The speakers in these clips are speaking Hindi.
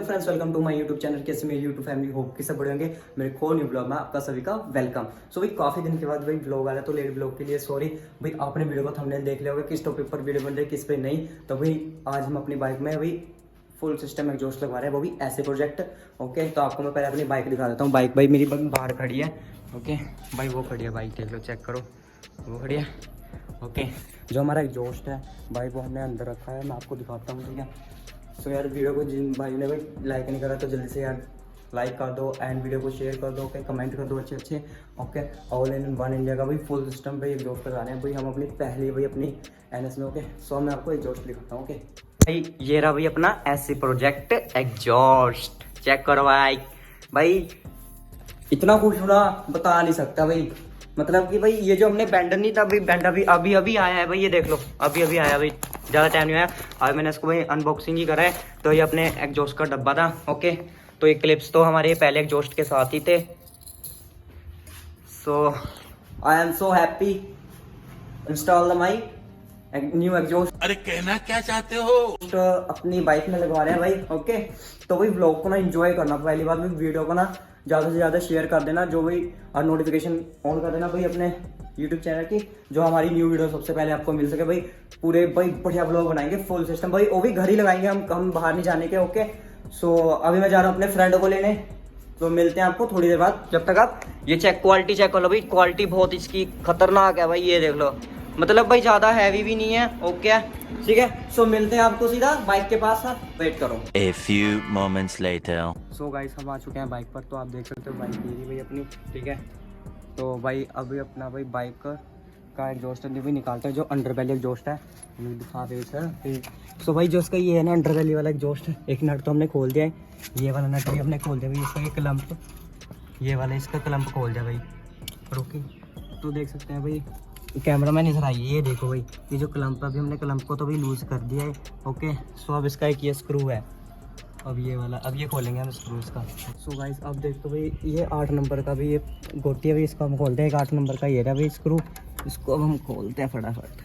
Friends, welcome to my YouTube channel. कैसे मेरी यूट्यूब फैमिली, होप कि सब बढ़िया होंगे। मेरे को न्यू ब्लॉग में आपका सभी का वेलकम। सो भाई काफ़ी दिन के बाद भाई ब्लॉग आ रहा है, तो लेट ब्लॉग के लिए सॉरी भाई। आपने वीडियो को थंबनेल देख लिया होगा किस टॉपिक पर वीडियो बन रही है, किस पे नहीं। तो भाई आज हम अपनी बाइक में भाई फुल सिस्टम एग्जॉस्ट लगवा रहे हैं, वो भी ऐसे प्रोजेक्ट। ओके, तो आपको मैं पहले अपनी बाइक दिखा देता हूँ। बाइक भाई मेरी बाहर खड़ी है। ओके भाई, वो खड़ी है बाइक, देख लो, चेक करो, वो खड़ी है। ओके, जो हमारा एग्जॉस्ट है भाई वो हमने अंदर रखा है, मैं आपको दिखाता हूँ, ठीक है। सो यार वीडियो को जिन भाई ने भाई लाइक नहीं करा तो जल्दी से यार लाइक कर दो एंड वीडियो को शेयर कर दो। ओके, कमेंट कर दो अच्छे अच्छे। Okay, all in one India का भाई फुल सिस्टम भाई एग्जॉस्ट लगा रहे हैं भाई हम अपनी पहली भाई अपनी NS में। ओके, सो मैं आपको एग्जॉस्ट दिखाता हूँ। ओके भाई, ये रहा भाई अपना ऐसे प्रोजेक्ट एग्जॉस्ट, चेक करो भाई। भाई इतना खुश होना बता नहीं सकता भाई। मतलब कि भाई ये जो हमने बैंडर नहीं था भाई, बैंडर भी अभी अभी आया है भाई, ये देख लो, अभी अभी आया भाई, ज़्यादा टाइम नहीं आया। आज मैंने इसको भाई अनबॉक्सिंग ही करा है। तो ये अपने एग्जॉस्ट का डब्बा था। ओके, तो ये क्लिप्स तो हमारे पहले एग्जॉस्ट के साथ ही थे। So I am so happy install the my new exhaust. अरे कहना क्या चाहते हो? तो अपनी बाइक में लगवा रहे हैं भाई। ओके, तो भाई व्लॉग को ना एंजॉय करना, पहली बात भाई वीडियो को ना ज़्यादा से ज़्यादा शेयर कर देना, जो भाई और नोटिफिकेशन ऑन कर देना भाई अपने यूट्यूब चैनल की, जो हमारी न्यू वीडियो सबसे पहले आपको मिल सके भाई। पूरे भाई बढ़िया व्लॉग बनाएंगे फुल सिस्टम भाई, वो भी घर ही लगाएंगे हम बाहर नहीं जाने के। ओके, सो अभी मैं जा रहा हूँ अपने फ्रेंड को लेने, तो मिलते हैं आपको थोड़ी देर बाद। जब तक आप ये क्वालिटी चेक कर लो भाई, क्वालिटी बहुत इसकी खतरनाक है भाई, ये देख लो। मतलब भाई ज़्यादा हैवी भी नहीं है। ओके ठीक है, सो मिलते हैं आपको सीधा बाइक के पास, वेट करो। A few moments later. So guys, हम आ चुके हैं बाइक पर, तो आप देख सकते हो बाइक मेरी भाई अपनी, ठीक है। तो भाई अभी अपना भाई बाइक का एग्जॉस्ट भाई निकालते हैं, जो अंडरबेली एग्जॉस्ट है दिखा दे सर। सो भाई जो इसका ये है ना अंडरबेली वाला एग्जॉस्ट है, एक नट तो हमने खोल दिया है, ये वाला नट भी हमने खोल दिया भाई, इसका एक क्लम्प, ये वाला इसका क्लम्प खोल दिया भाई। ओके, तो देख सकते हैं भाई, कैमरा मैन इधर आइए, ये देखो भाई, ये जो क्लम्प है अभी हमने क्लम्प को तो भाई लूज़ कर दिया है। ओके, सो अब इसका एक ये स्क्रू है, अब ये वाला, अब ये खोलेंगे हम स्क्रू इसका। सो गाइस अब देखो भाई, ये 8 नंबर का भी ये गोटी है भाई, इसको हम खोलते हैं। एक 8 नंबर का ये रहा भाई स्क्रू, इसको अब हम खोलते हैं फटाफट।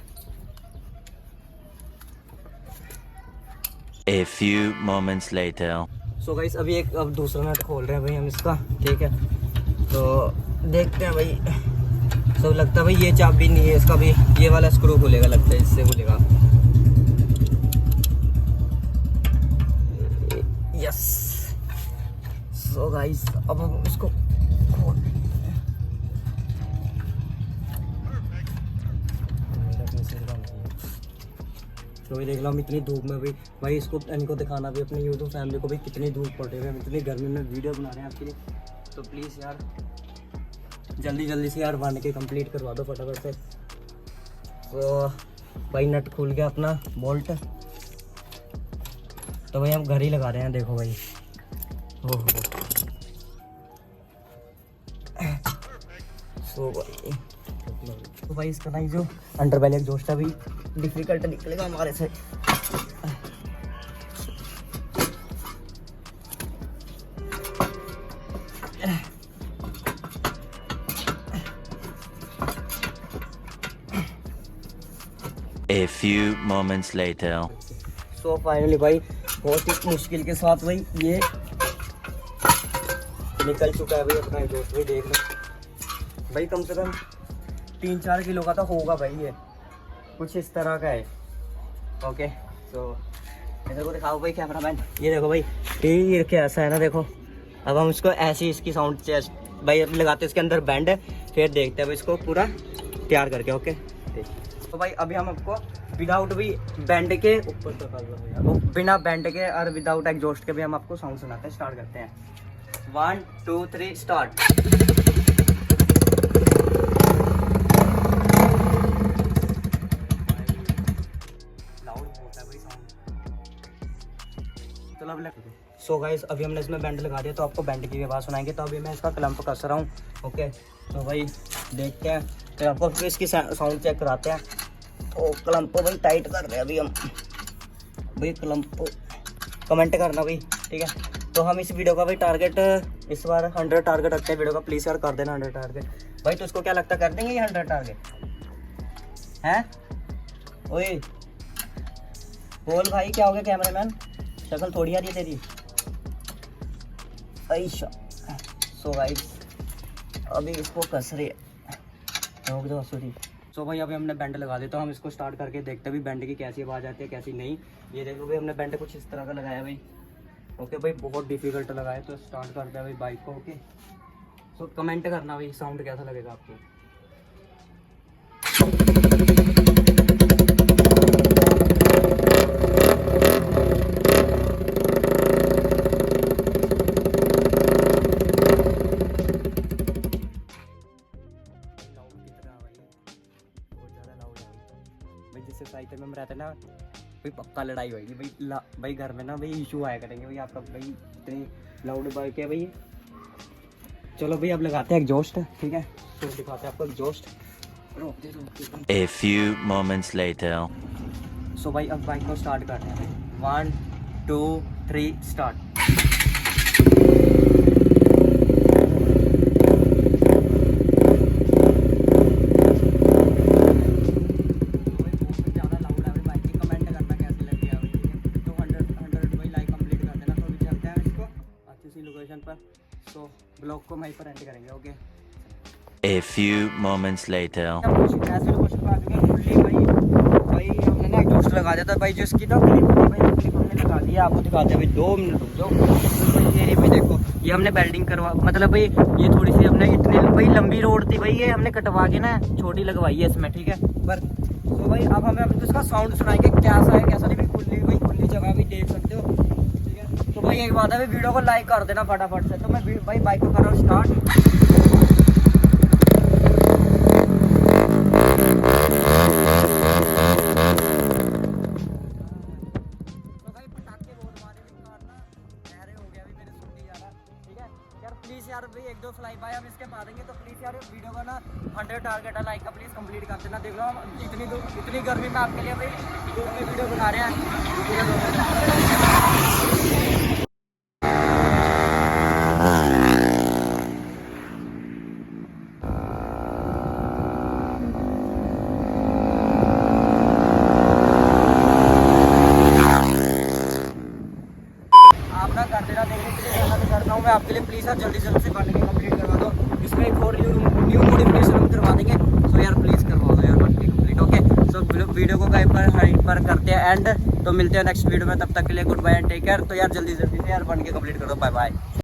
A few moments later. So guys अभी एक अब दूसरा नट खोल रहे हैं भाई हम इसका, ठीक है। तो देखते हैं भाई, सब लगता है भाई ये चाबी नहीं है इसका भी, ये वाला स्क्रू खुलेगा लगता है, इससे खुलेगा। यस, सो गाइस अब हम इसको खोल, तो भाई देख लो हम इतनी धूप में भी भाई इसको इनको दिखाना भी अपनी यूट्यूब फैमिली को भी कितनी धूप पड़ रही है, हम इतनी गर्मी में वीडियो बना रहे हैं आपके लिए। तो प्लीज़ यार जल्दी जल्दी से यार बन के कंप्लीट करवा दो फटाफट से। तो भाई नट खुल गया अपना बोल्ट, तो भाई हम घर ही लगा रहे हैं, देखो भाई। ओह सो भाई, तो भाई इसका ना जो अंडरबेली एग्जॉस्ट है भी डिफिकल्ट निकलेगा हमारे से। A few moments later. So finally भाई बहुत ही मुश्किल के साथ भाई ये निकल चुका है भाई अपना एग्जॉस्ट भाई, देख लो भाई, कम से कम 3-4 किलो का तो होगा भाई, ये कुछ इस तरह का है। ओके, तो इधर को दिखाओ भाई कैमरा मैन, ये देखो भाई, ये कैसा है ना, देखो। अब हम इसको ऐसी इसकी साउंड चेस्ट भाई लगाते हैं, इसके अंदर बैंड है, फिर देखते हैं भाई इसको पूरा तैयार करके। ओके, तो भाई अभी हम आपको विदाउट भी बैंड के ऊपर तो बिना बैंड के और विदाउट एग्जॉस्ट के भी हम आपको साउंड सुनाते हैं। स्टार्ट करते हैं, 1 2 3 स्टार्ट। सो गाइस अभी हमने इसमें बैंड लगा दिया, तो आपको बैंड की आवाज़ सुनाएंगे। तो अभी मैं इसका क्लम्प कस रहा हूँ। ओके, तो भाई देखते हैं, तो आपको फिर इसकी साउंड चेक कराते हैं। तो क्लम्प भाई टाइट कर रहे हैं अभी हम भाई, क्लम्प कमेंट करना भाई, ठीक है। तो हम इस वीडियो का भाई टारगेट इस बार 100 टारगेट रखते हैं वीडियो का, प्लीज़ यार कर देना 100 टारगेट भाई। तो इसको क्या लगता है कर देंगे ये 100 टारगेट हैं? ओए बोल भाई, क्या हो गया कैमरामैन, शक्ल थोड़ी आ रही है तेरी। ऐशा। सो गाइस अभी इसको कस रहे रोक दो सॉरी। सो भाई अभी हमने बैंड लगा दिया, तो हम इसको स्टार्ट करके देखते हैं भी बैंड की कैसी आवाज़ आती है कैसी नहीं। ये देखो भाई हमने बैंड कुछ इस तरह का लगाया भाई। ओके भाई बहुत डिफिकल्ट लगाया, तो स्टार्ट करते हैं भाई बाइक को। ओके सो कमेंट करना भाई साउंड कैसा लगेगा आपको। भाई जिससे साइकिल में हम रहते हैं ना भाई पक्का लड़ाई होगी भाई। भाई घर में ना भाई इशू आया करेंगे भाई आपका भाई इतनी लाउड बाइक है भाई। चलो भाई अब लगाते हैं एग्जॉस्ट, ठीक है तो दिखाते हैं आपको एग्जॉस्ट। रोक दे रोक दे। A few moments later. सो भाई अब बाइक को स्टार्ट करते हैं। 1 2 3 स्टार्ट। पर तो ब्लॉग को वहीं पर एंड करेंगे। Okay A few moments later. ऐसे लोकेशन पर आ चुके हैं फुल्ली भाई हमने ना एग्जॉस्ट लगा दिया था भाई। जो इसकी ना क्लिप होती है भाई क्लिप हमने लगा दिया, आपको दिखाते हैं भाई 2 मिनट रुक जाओ। ये भाई देखो ये हमने वेल्डिंग करवा मतलब भाई ये थोड़ी सी हमने इतनी भाई लंबी रोड थी भाई, ये हमने कटवा के ना छोटी लगवाई है इसमें, ठीक है पर। तो भाई अब हमें अभी तो इसका साउंड सुनाएंगे कैसा है कैसा नहीं भाई। खुली जगह भी देख सकते हो, ठीक है। तो भाई एक बात है भाई वीडियो को लाइक कर देना फटाफट से। तो मैं भाई बाइक को कर रहा हूँ स्टार्ट। प्लीज़ यार भाई 1-2 फ्लाई बाय हम इसके पा देंगे, तो प्लीज़ यार वीडियो को ना 100 टारगेट है लाइक का प्लीज़ कंप्लीट कर देना। देख लो हम इतनी गर्मी में आपके लिए भाई वीडियो बना रहे हैं। आप ना कर देना देखने के लिए जाना भी करता हूँ मैं आपके लिए। प्लीज़ यार जल्दी से बन के कंप्लीट करवा दो। इसमें एक और न्यू मॉडिफिकेशन हम करवा देंगे, सो यार प्लीज़ करवा दो यार बन के कंप्लीट। ओके सो वीडियो को कहीं पर हाइट पर करते हैं एंड, तो मिलते हैं नेक्स्ट वीडियो में। तब तक के लिए goodbye and take care. तो यार जल्दी से यार बन के कंप्लीट कर दो। Bye bye.